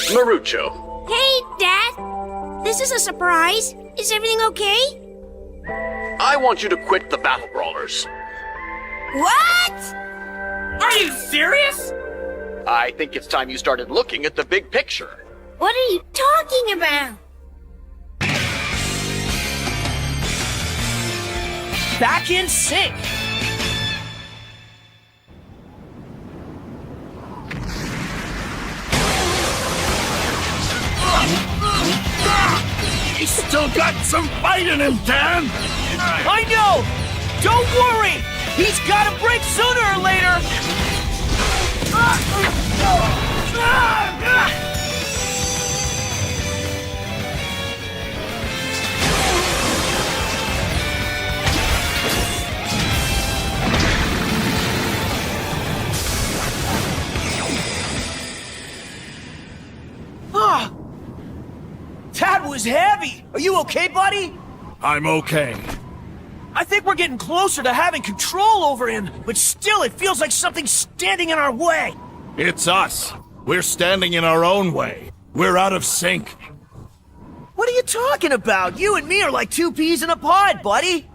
Marucho. Hey, Dad. This is a surprise. Is everything okay? I want you to quit the Battle Brawlers. What? Are you serious? I think it's time you started looking at the big picture. What are you talking about? Back in sync. He's still got some fight in him, Dan! I know! Don't worry! He's gotta break sooner or later! That was heavy! Are you okay, buddy? I'm okay. I think we're getting closer to having control over him, but still it feels like something's standing in our way. It's us. We're standing in our own way. We're out of sync. What are you talking about? You and me are like two peas in a pod, buddy.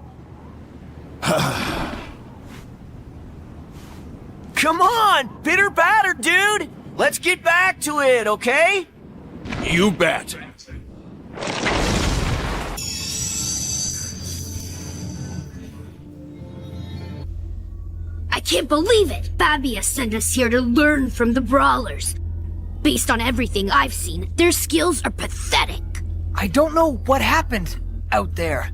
Come on, bitter batter, dude. Let's get back to it, okay? You bet. I can't believe it! Babia sent us here to learn from the Brawlers. Based on everything I've seen, their skills are pathetic. I don't know what happened out there.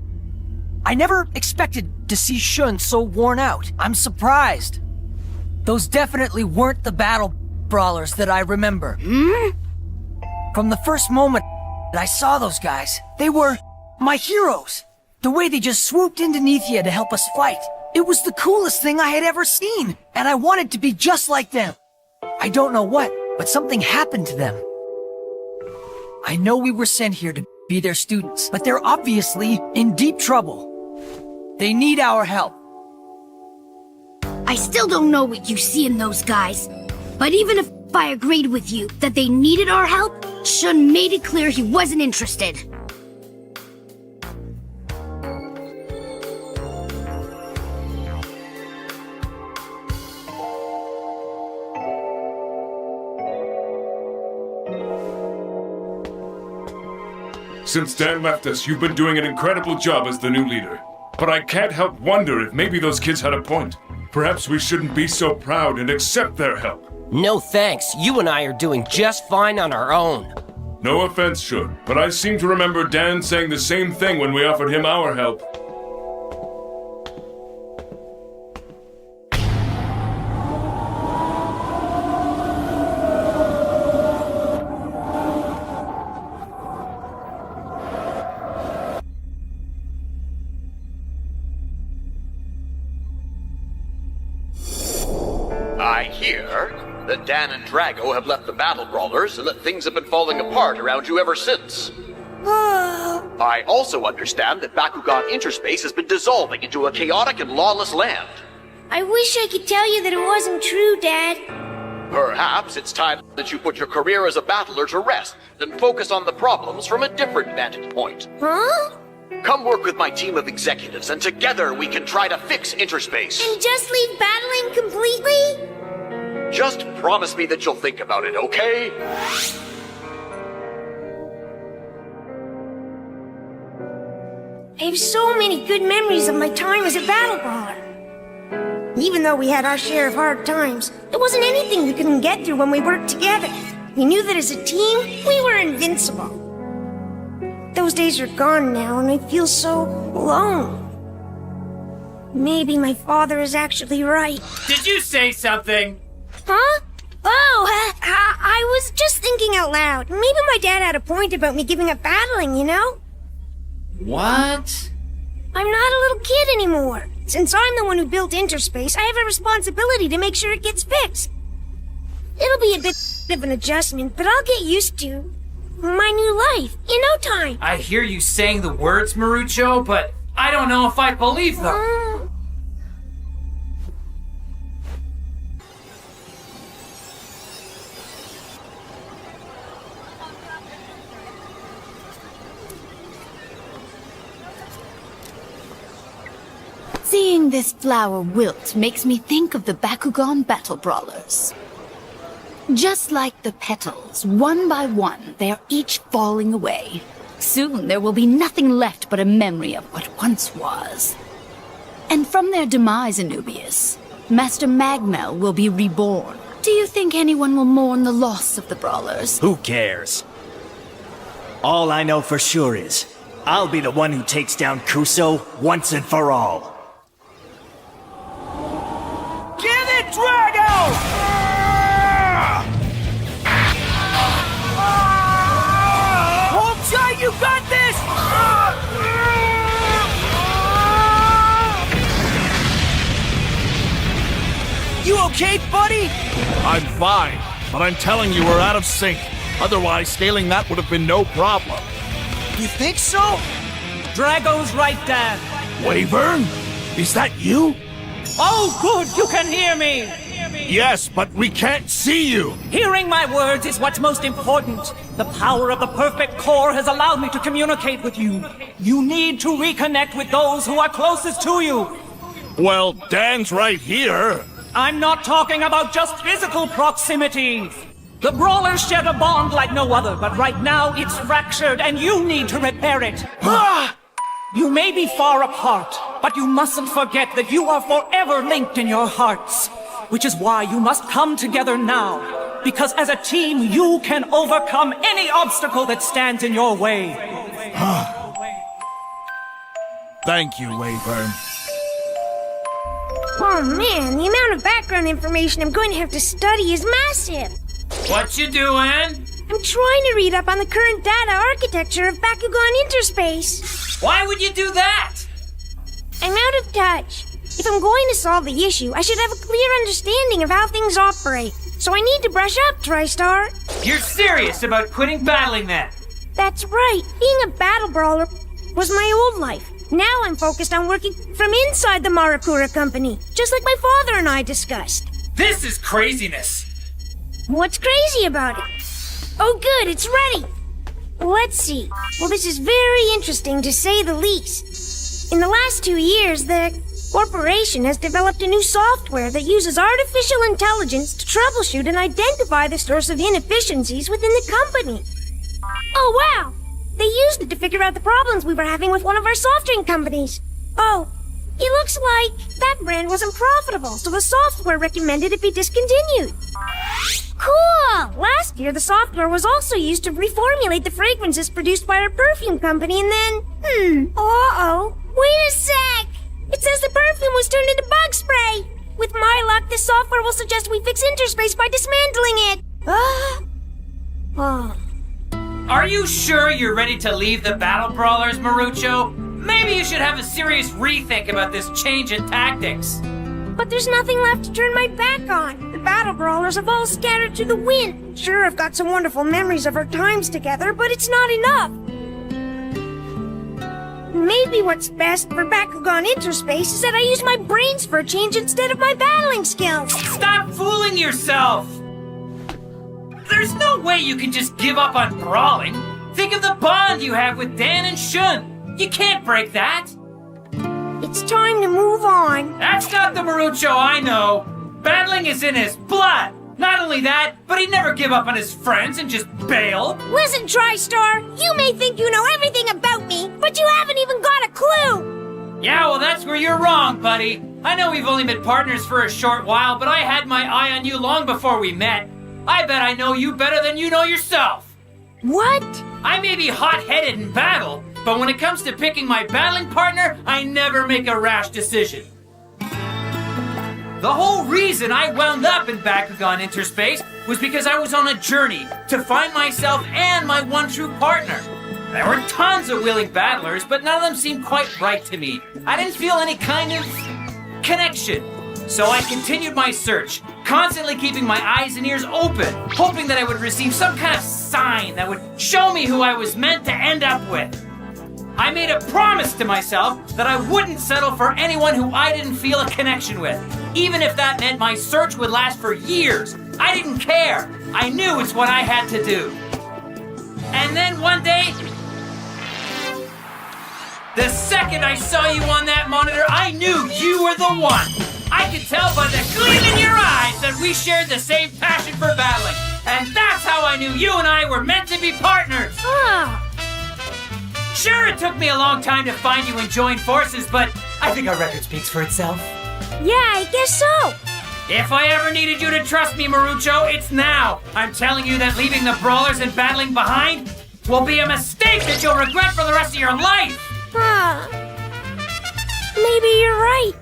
I never expected to see Shun so worn out. I'm surprised. Those definitely weren't the battle brawlers that I remember. From the first moment that I saw those guys, they were my heroes. The way they just swooped into Nethia to help us fight. It was the coolest thing I had ever seen, and I wanted to be just like them. I don't know what, but something happened to them. I know we were sent here to be their students, but they're obviously in deep trouble. They need our help. I still don't know what you see in those guys. But even if I agreed with you that they needed our help, Shun made it clear he wasn't interested. Since Dan left us, you've been doing an incredible job as the new leader. But I can't help wonder if maybe those kids had a point. Perhaps we shouldn't be so proud and accept their help. No thanks. You and I are doing just fine on our own. No offense, Shun, but I seem to remember Dan saying the same thing when we offered him our help. I hear that Dan and Drago have left the Battle Brawlers and that things have been falling apart around you ever since. I also understand that Bakugan Interspace has been dissolving into a chaotic and lawless land. I wish I could tell you that it wasn't true, Dad. Perhaps it's time that you put your career as a battler to rest and focus on the problems from a different vantage point. Huh? Come work with my team of executives, and together we can try to fix Interspace. And just leave battling completely? Just promise me that you'll think about it, okay? I have so many good memories of my time as a battle brawler. Even though we had our share of hard times, there wasn't anything we couldn't get through when we worked together. We knew that as a team, we were invincible. Those days are gone now, and I feel so alone. Maybe my father is actually right. Did you say something? Huh? Oh, I was just thinking out loud. Maybe my dad had a point about me giving up battling, you know? What? I'm not a little kid anymore. Since I'm the one who built Interspace, I have a responsibility to make sure it gets fixed. It'll be a bit of an adjustment, but I'll get used to my new life in no time. I hear you saying the words, Marucho, but I don't know if I believe them. Watching this flower wilt makes me think of the Bakugan battle brawlers. Just like the petals, one by one, they are each falling away. Soon there will be nothing left but a memory of what once was. And from their demise, Anubius, Master Magmel will be reborn. Do you think anyone will mourn the loss of the brawlers? Who cares? All I know for sure is, I'll be the one who takes down Kuso once and for all. Get it, Drago! Hold tight, you got this! You okay, buddy? I'm fine, but I'm telling you we're out of sync. Otherwise, scaling that would have been no problem. You think so? Drago's right, Dad. Wyvern? Is that you? Oh, good, you can hear me. Yes, but we can't see you. Hearing my words is what's most important. The power of the perfect core has allowed me to communicate with you. You need to reconnect with those who are closest to you. Well, Dan's right here. I'm not talking about just physical proximity. The brawlers share a bond like no other, but right now it's fractured and you need to repair it. You may be far apart, but you mustn't forget that you are forever linked in your hearts. Which is why you must come together now. Because as a team, you can overcome any obstacle that stands in your way. Thank you, Wyvern. Oh man, the amount of background information I'm going to have to study is massive. What you doing? I'm trying to read up on the current data architecture of Bakugan Interspace. Why would you do that? I'm out of touch. If I'm going to solve the issue, I should have a clear understanding of how things operate. So I need to brush up, TriStar. You're serious about quitting battling then? That's right. Being a battle brawler was my old life. Now I'm focused on working from inside the Marakura company, just like my father and I discussed. This is craziness. What's crazy about it? Oh good, it's ready. Let's see. Well, this is very interesting to say the least. In the last 2 years, the corporation has developed a new software that uses artificial intelligence to troubleshoot and identify the source of inefficiencies within the company. Oh wow! They used it to figure out the problems we were having with one of our soft drink companies. Oh, it looks like that brand wasn't profitable, so the software recommended it be discontinued. Cool! Last year, the software was also used to reformulate the fragrances produced by our perfume company, and then... Uh-oh. Wait a sec! It says the perfume was turned into bug spray! With my luck, this software will suggest we fix Interspace by dismantling it! Oh. Are you sure you're ready to leave the Battle Brawlers, Marucho? Maybe you should have a serious rethink about this change in tactics. But there's nothing left to turn my back on. The Battle Brawlers have all scattered to the wind. Sure, I've got some wonderful memories of our times together, but it's not enough. Maybe what's best for Bakugan Interspace is that I use my brains for a change instead of my battling skills. Stop fooling yourself! There's no way you can just give up on brawling. Think of the bond you have with Dan and Shun. You can't break that. It's time to move on. That's not the Marucho I know. Battling is in his blood. Not only that, but he'd never give up on his friends and just bail. Listen, TriStar, you may think you know everything about me, but you haven't even got a clue. Yeah, well, that's where you're wrong, buddy. I know we've only been partners for a short while, but I had my eye on you long before we met. I bet I know you better than you know yourself. What? I may be hot-headed in battle, but when it comes to picking my battling partner, I never make a rash decision. The whole reason I wound up in Bakugan Interspace was because I was on a journey to find myself and my one true partner. There were tons of willing battlers, but none of them seemed quite right to me. I didn't feel any kind of connection. So I continued my search, constantly keeping my eyes and ears open, hoping that I would receive some kind of sign that would show me who I was meant to end up with. I made a promise to myself that I wouldn't settle for anyone who I didn't feel a connection with, even if that meant my search would last for years. I didn't care. I knew it's what I had to do. And then one day, The second I saw you on that monitor, I knew you were the one. I could tell by the gleam in your eyes that we shared the same passion for battling. And that's how I knew you and I were meant to be partners. Oh. Sure, it took me a long time to find you and join forces, but I think our record speaks for itself. Yeah, I guess so. If I ever needed you to trust me, Marucho, it's now. I'm telling you that leaving the brawlers and battling behind will be a mistake that you'll regret for the rest of your life. Maybe you're right.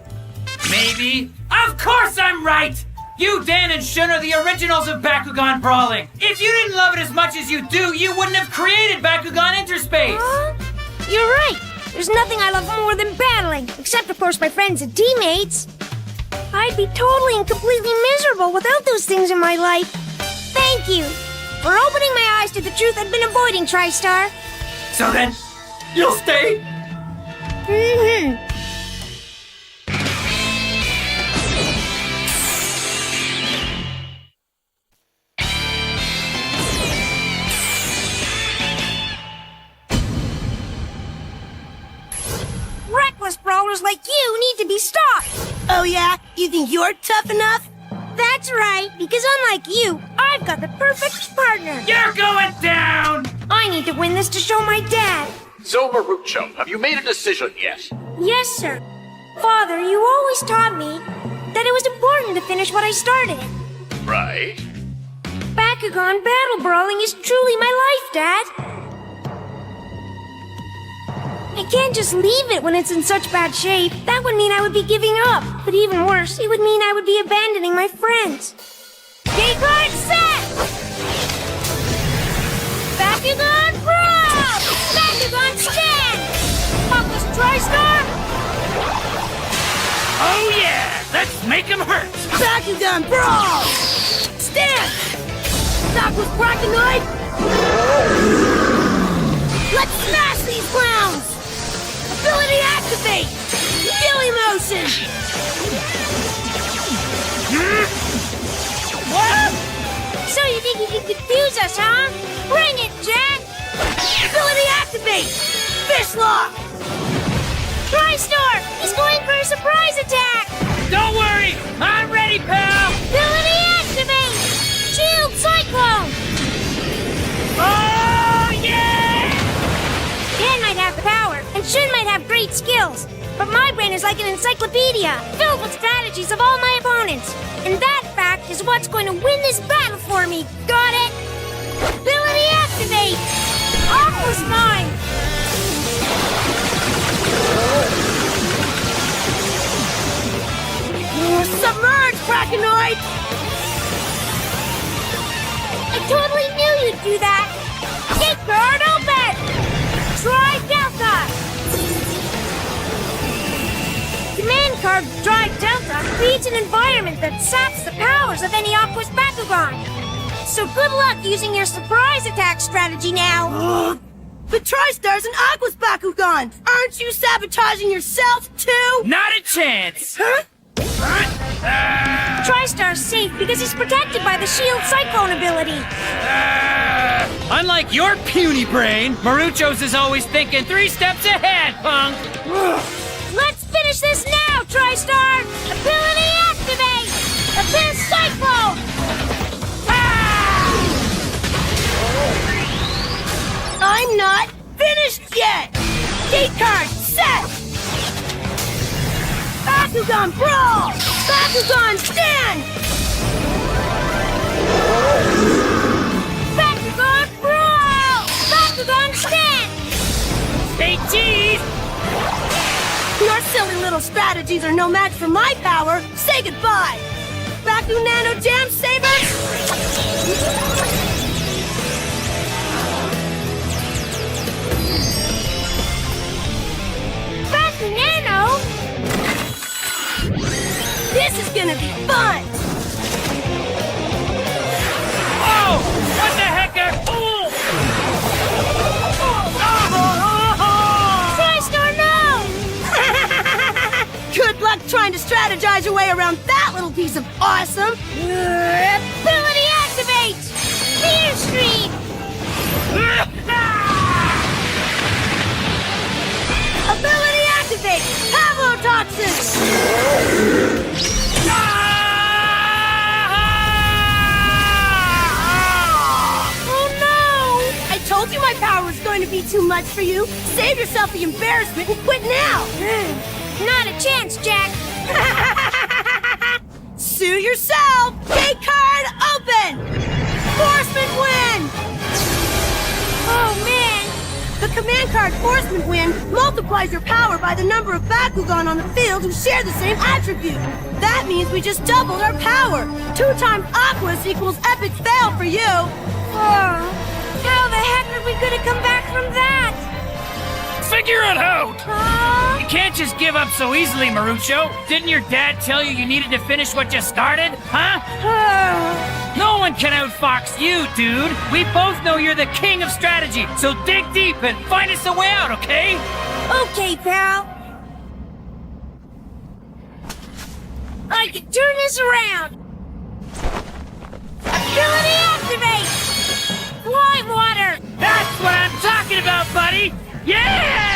Maybe? Of course I'm right! You, Dan, and Shun are the originals of Bakugan Brawling. If you didn't love it as much as you do, you wouldn't have created Bakugan Interspace. You're right. There's nothing I love more than battling, except, of course, my friends and teammates. I'd be totally and completely miserable without those things in my life. Thank you for opening my eyes to the truth I've been avoiding, TriStar. So then, you'll stay? Mm-hmm. Reckless brawlers like you need to be stopped. Oh yeah? You think you're tough enough? That's right, because unlike you, I've got the perfect partner. You're going down! I need to win this to show my dad. So, Marucho, have you made a decision yet? Yes, sir. Father, you always taught me that it was important to finish what I started. Right. Bakugan battle brawling is truly my life, Dad. I can't just leave it when it's in such bad shape. That would mean I would be giving up. But even worse, it would mean I would be abandoning my friends. Game card set! Bakugan Brawl! Bakugan Stand! Focus TriStar! Oh yeah! Let's make him hurt! Bakugan Brawl! Stand! Knuckles Brachionoid! Let's smash these clowns! Ability activate! Gilly motion! What? So you think you can confuse us, huh? Bring it, Jack! Ability activate! Fish lock! TriStar! He's going for a surprise attack! Don't worry! I'm ready, pal! Ability activate! Shield Cyclone! Oh, yeah! Dan might have the power, and Shun might have great skills. But my brain is like an encyclopedia, filled with strategies of all my opponents. And that fact is what's going to win this battle for me. Got it? Ability activate! Aqua's mine! Submerge, Brachionoid! I totally knew you'd do that! Gate guard open! Try Delta! Command card Dry Delta creates an environment that saps the powers of any Aqua's Bakugan. So good luck using your surprise attack strategy now! But TriStar's an Aqua's Bakugan! Aren't you sabotaging yourself, too? Not a chance! Huh? TriStar's safe because he's protected by the Shield Cyclone ability. Unlike your puny brain, Marucho's is always thinking 3 steps ahead, punk! Let's finish this now, TriStar! Ability activate! Abyss Cyclone! I'm not finished yet! Gate card set! Bakugan Brawl! Bakugan Stand! Bakugan Brawl! Bakugan Stand! Stay cheese! Your silly little strategies are no match for my power! Say goodbye! Baku Nano Jam Saber! Nano? This is gonna be fun! Oh! What the heck? TriStar, no! Good luck trying to strategize your way around that little piece of awesome! Ability activate! Fear Stream! Ability power is going to be too much for you, save yourself the embarrassment and quit now! Not a chance, Jack. Sue yourself! Gate card open! Forceman win! Oh, man. The command card Forceman win multiplies your power by the number of Bakugan on the field who share the same attribute. That means we just doubled our power. 2 times Aquas equals epic fail for you. Oh, how the heck are we gonna come back from that? Figure it out! You can't just give up so easily, Marucho. Didn't your dad tell you you needed to finish what you started, huh? No one can outfox you, dude. We both know you're the king of strategy, so dig deep and find us a way out, okay? Okay, pal. I can turn this around. Ability activate! Fly water! That's what I'm talking about, buddy! Yeah!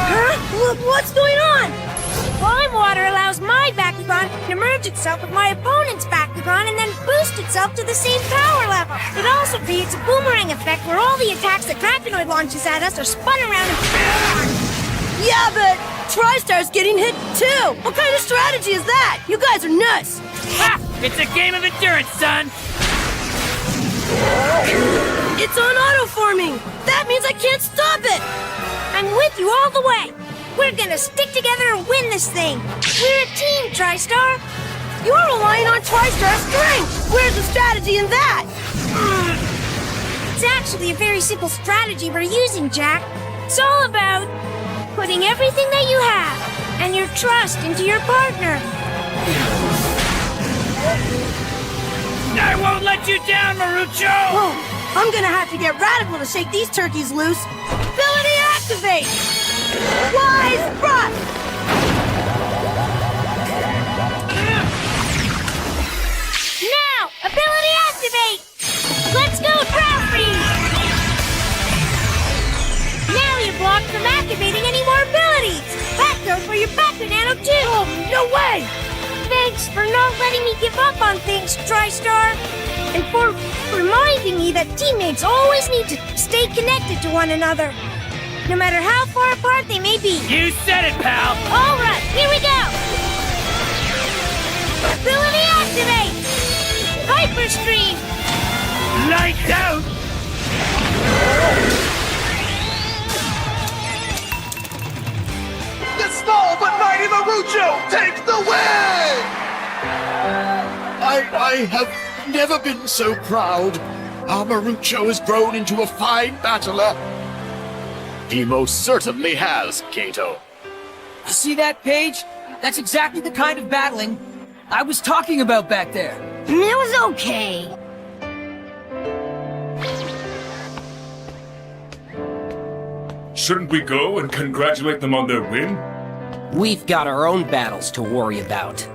Huh? What's going on? Slime water allows my Bakugan to merge itself with my opponent's Bakugan and then boost itself to the same power level. It also creates a boomerang effect where all the attacks that Krakenoid launches at us are spun around and... Yeah, but TriStar's getting hit too! What kind of strategy is that? You guys are nuts! Ha! It's a game of endurance, son! It's on auto-forming! That means I can't stop it! I'm with you all the way! We're gonna stick together and win this thing! We're a team, TriStar! You're relying on TriStar's strength! Where's the strategy in that? It's actually a very simple strategy we're using, Jack. It's all about putting everything that you have and your trust into your partner. I won't let you down, Marucho! Whoa, I'm gonna have to get radical to shake these turkeys loose. Ability activate! Wise thrust! Now, ability activate! Let's go, Ground Freeze! Now you're blocked from activating any more abilities! That goes for your Bakugan too! Oh, no way! Thanks for not letting me give up on things, TriStar! And for reminding me that teammates always need to stay connected to one another, no matter how far apart they may be. You said it, pal! Alright, here we go! Ability activate! Hyper Stream! Lights out! The small but mighty Marucho takes the win! I have never been so proud. Our Marucho has grown into a fine battler. He most certainly has, Kato. See that, Paige? That's exactly the kind of battling I was talking about back there. It was okay. Shouldn't we go and congratulate them on their win? We've got our own battles to worry about.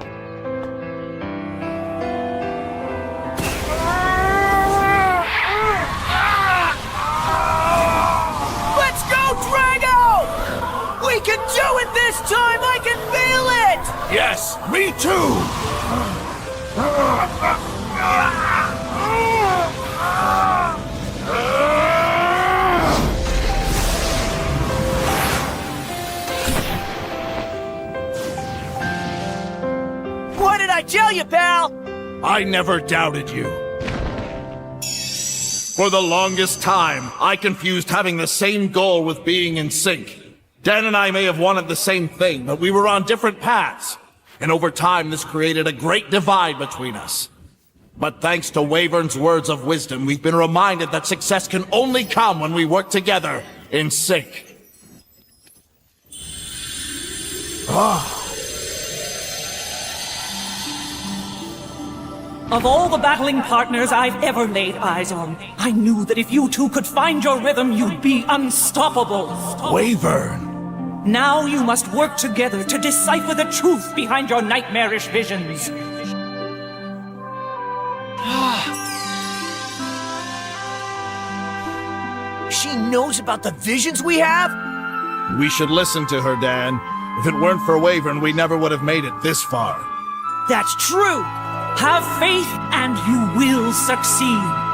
Let's go, Drago! We can do it this time! I can feel it! Yes, me too! What did I tell you, pal? I never doubted you. For the longest time, I confused having the same goal with being in sync. Dan and I may have wanted the same thing, but we were on different paths. And over time, this created a great divide between us. But thanks to Wyvern's words of wisdom, we've been reminded that success can only come when we work together in sync. Of all the battling partners I've ever laid eyes on, I knew that if you two could find your rhythm, you'd be unstoppable. Wyvern! Now you must work together to decipher the truth behind your nightmarish visions. She knows about the visions we have? We should listen to her, Dan. If it weren't for Wavern, we never would have made it this far. That's true. Have faith and you will succeed.